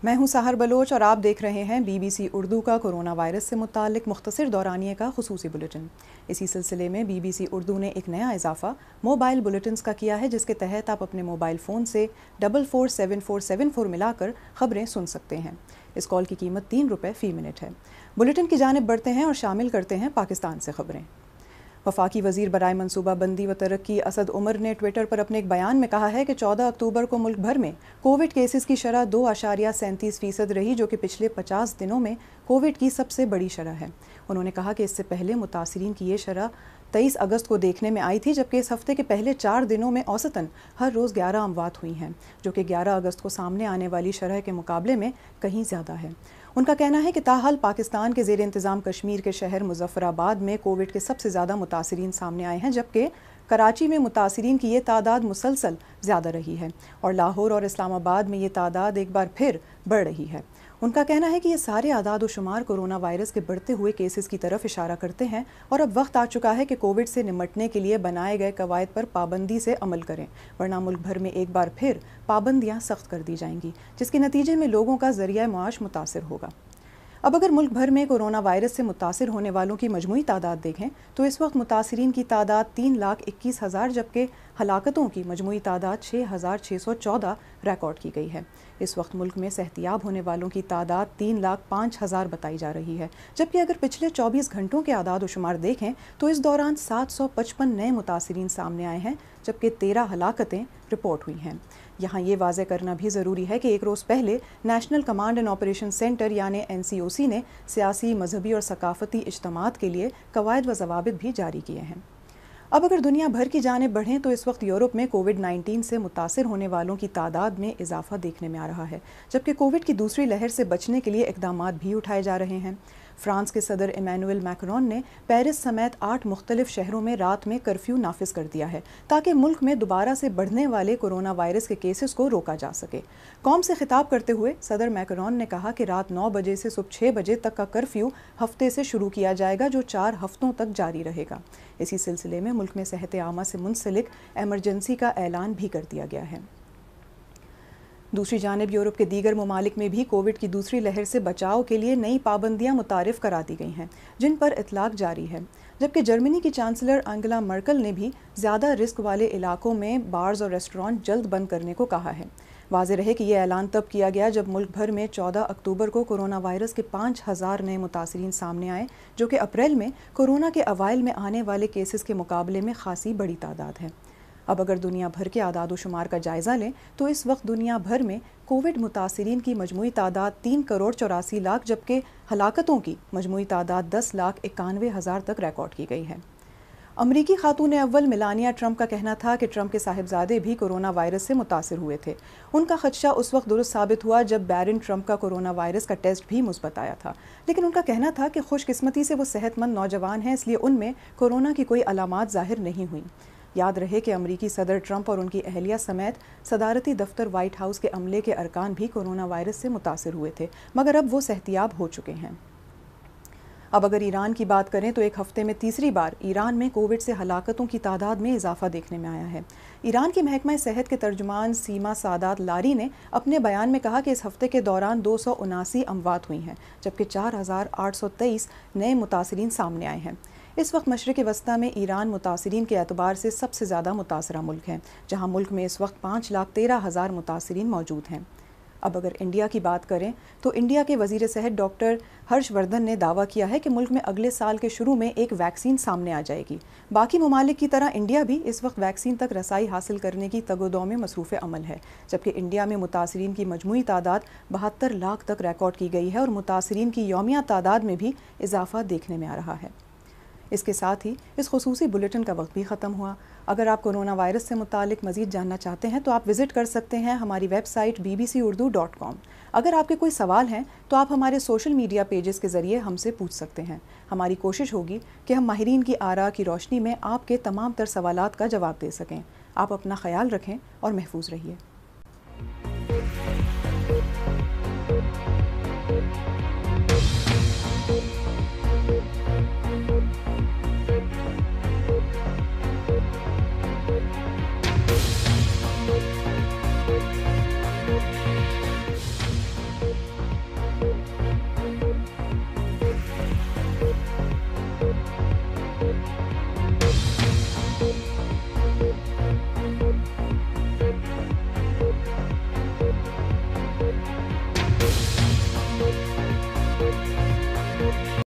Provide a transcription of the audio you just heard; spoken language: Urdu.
میں ہوں سحر بلوچ اور آپ دیکھ رہے ہیں BBC اردو کا کورونا وائرس سے متعلق مختصر دورانیے کا خصوصی بلیٹن۔ اسی سلسلے میں BBC اردو نے ایک نیا اضافہ موبائل بلیٹنز کا کیا ہے، جس کے تحت آپ اپنے موبائل فون سے 447474 ملا کر خبریں سن سکتے ہیں۔ اس کال کی قیمت 3 روپے فی منٹ ہے۔ بلیٹن کی جانب بڑھتے ہیں اور شامل کرتے ہیں پاکستان سے خبریں۔ وفاقی وزیر برائے منصوبہ بندی و ترقی اسد عمر نے ٹویٹر پر اپنے ایک بیان میں کہا ہے کہ 14 اکتوبر کو ملک بھر میں کووڈ کیسز کی شرح 2.37% رہی، جو کہ پچھلے 50 دنوں میں کووڈ کی سب سے بڑی شرح ہے۔ انہوں نے کہا کہ اس سے پہلے متاثرین کی یہ شرح 23 اگست کو دیکھنے میں آئی تھی، جبکہ اس ہفتے کے پہلے 4 دنوں میں اوسطاً ہر روز 11 اموات ہوئی ہیں، جو کہ 11 اگست کو سامنے آنے والی شرح کے مقابلے میں کہیں زیادہ ہے۔ ان کا کہنا ہے کہ تاحال پاکستان کے زیر انتظام کشمیر کے شہر مظفر آباد میں کووڈ کے سب سے زیادہ متاثرین سامنے آئے ہیں، جبکہ کراچی میں متاثرین کی یہ تعداد مسلسل زیادہ رہی ہے اور لاہور اور اسلام آباد میں یہ تعداد ایک بار پھر بڑھ رہی ہے۔ ان کا کہنا ہے کہ یہ سارے اعداد و شمار کورونا وائرس کے بڑھتے ہوئے کیسز کی طرف اشارہ کرتے ہیں اور اب وقت آ چکا ہے کہ کووڈ سے نمٹنے کے لیے بنائے گئے قواعد پر پابندی سے عمل کریں، ورنہ ملک بھر میں ایک بار پھر پابندیاں سخت کر دی جائیں گی، جس کے نتیجے میں لوگوں کا ذریعہ معاش متاثر ہوگا۔ اب اگر ملک بھر میں کورونا وائرس سے متاثر ہونے والوں کی مجموعی تعداد دیکھیں تو اس وقت متاثرین کی تعداد 3,21,000 جبکہ ہلاکتوں کی مجموعی تعداد 6,614 ریکارڈ کی گئی ہے۔ اس وقت ملک میں صحتیاب ہونے والوں کی تعداد 3,05,000 بتائی جا رہی ہے، جبکہ اگر پچھلے 24 گھنٹوں کے اعداد و شمار دیکھیں تو اس دوران 755 نئے متاثرین سامنے آئے ہیں، جبکہ 13 ہلاکتیں رپورٹ ہوئی ہیں۔ یہاں یہ واضح کرنا بھی ضروری ہے کہ ایک روز پہلے national command and operation centre یعنی NCOC نے سیاسی، مذہبی اور ثقافتی اجتماعات کے لیے قواعد و ضوابط بھی جاری کیے ہیں۔ اب اگر دنیا بھر کی جانب بڑھیں تو اس وقت یورپ میں کووڈ-19 سے متاثر ہونے والوں کی تعداد میں اضافہ دیکھنے میں آ رہا ہے، جبکہ کووڈ کی دوسری لہر سے بچنے کے لیے اقدامات بھی اٹھائے جا رہے ہیں۔ فرانس کے صدر ایمینوئل میکرون نے پیرس سمیت 8 مختلف شہروں میں رات میں کرفیو نافذ کر دیا ہے تاکہ ملک میں دوبارہ سے بڑھنے والے کورونا وائرس کے کیسز کو روکا جا سکے۔ قوم سے خطاب کرتے ہوئے صدر میکرون نے کہا کہ رات 9 بجے سے صبح 6 بجے تک کا کرفیو ہفتے سے شروع کیا جائے گا، جو 4 ہفتوں تک جاری رہے گا۔ اسی سلسلے میں ملک میں صحت عامہ سے منسلک ایمرجنسی کا اعلان بھی کر دیا گیا ہے۔ دوسری جانب یورپ کے دیگر ممالک میں بھی کووڈ کی دوسری لہر سے بچاؤ کے لیے نئی پابندیاں متعارف کرا دی گئی ہیں، جن پر اطلاق جاری ہے، جبکہ جرمنی کی چانسلر انگلا مرکل نے بھی زیادہ رسک والے علاقوں میں بارز اور ریسٹورانٹ جلد بند کرنے کو کہا ہے۔ واضح رہے کہ یہ اعلان تب کیا گیا جب ملک بھر میں 14 اکتوبر کو کورونا وائرس کے 5,000 نئے متاثرین سامنے آئے، جو کہ اپریل میں کورونا کے اوائل میں آنے والے کیسز کے مقابلے میں خاصی بڑی تعداد ہے۔ اب اگر دنیا بھر کے اعداد و شمار کا جائزہ لیں تو اس وقت دنیا بھر میں کووڈ متاثرین کی مجموعی تعداد 3,84,00,000 جبکہ ہلاکتوں کی مجموعی تعداد 10,91,000 تک ریکارڈ کی گئی ہے۔ امریکی خاتون اول میلانیا ٹرمپ کا کہنا تھا کہ ٹرمپ کے صاحبزادے بھی کورونا وائرس سے متاثر ہوئے تھے۔ ان کا خدشہ اس وقت درست ثابت ہوا جب بیرن ٹرمپ کا کورونا وائرس کا ٹیسٹ بھی مثبت آیا تھا، لیکن ان کا کہنا تھا کہ خوش قسمتی سے وہ صحت مند نوجوان ہیں، اس لیے ان میں کورونا کی کوئی علامات ظاہر نہیں ہوئیں۔ یاد رہے کہ امریکی صدر ٹرمپ اور ان کی اہلیہ سمیت صدارتی دفتر وائٹ ہاؤس کے عملے کے ارکان بھی کورونا وائرس سے متاثر ہوئے تھے، مگر اب وہ صحتیاب ہو چکے ہیں۔ اب اگر ایران کی بات کریں تو ایک ہفتے میں تیسری بار ایران میں کووڈ سے ہلاکتوں کی تعداد میں اضافہ دیکھنے میں آیا ہے۔ ایران کی محکمہ صحت کے ترجمان سیما سعادات لاری نے اپنے بیان میں کہا کہ اس ہفتے کے دوران 279 اموات ہوئی ہیں، جبکہ 4,823 نئے متاثرین سامنے آئے ہیں۔ اس وقت مشرق وسطیٰ میں ایران متاثرین کے اعتبار سے سب سے زیادہ متاثرہ ملک ہے، جہاں ملک میں اس وقت 5,13,000 متاثرین موجود ہیں۔ اب اگر انڈیا کی بات کریں تو انڈیا کے وزیر صحت ڈاکٹر ہرش وردھن نے دعویٰ کیا ہے کہ ملک میں اگلے سال کے شروع میں ایک ویکسین سامنے آ جائے گی۔ باقی ممالک کی طرح انڈیا بھی اس وقت ویکسین تک رسائی حاصل کرنے کی تگ و دو میں مصروف عمل ہے، جبکہ انڈیا میں متاثرین کی مجموعی تعداد 72 لاکھ تک ریکارڈ کی گئی ہے اور متاثرین کی یومیہ تعداد میں بھی اضافہ دیکھنے میں آ رہا ہے۔ اس کے ساتھ ہی اس خصوصی بلیٹن کا وقت بھی ختم ہوا۔ اگر آپ کورونا وائرس سے متعلق مزید جاننا چاہتے ہیں تو آپ وزٹ کر سکتے ہیں ہماری ویب سائٹ bbcurdu.com۔ اگر آپ کے کوئی سوال ہیں تو آپ ہمارے سوشل میڈیا پیجز کے ذریعے ہم سے پوچھ سکتے ہیں۔ ہماری کوشش ہوگی کہ ہم ماہرین کی آراء کی روشنی میں آپ کے تمام تر سوالات کا جواب دے سکیں۔ آپ اپنا خیال رکھیں اور محفوظ رہیے۔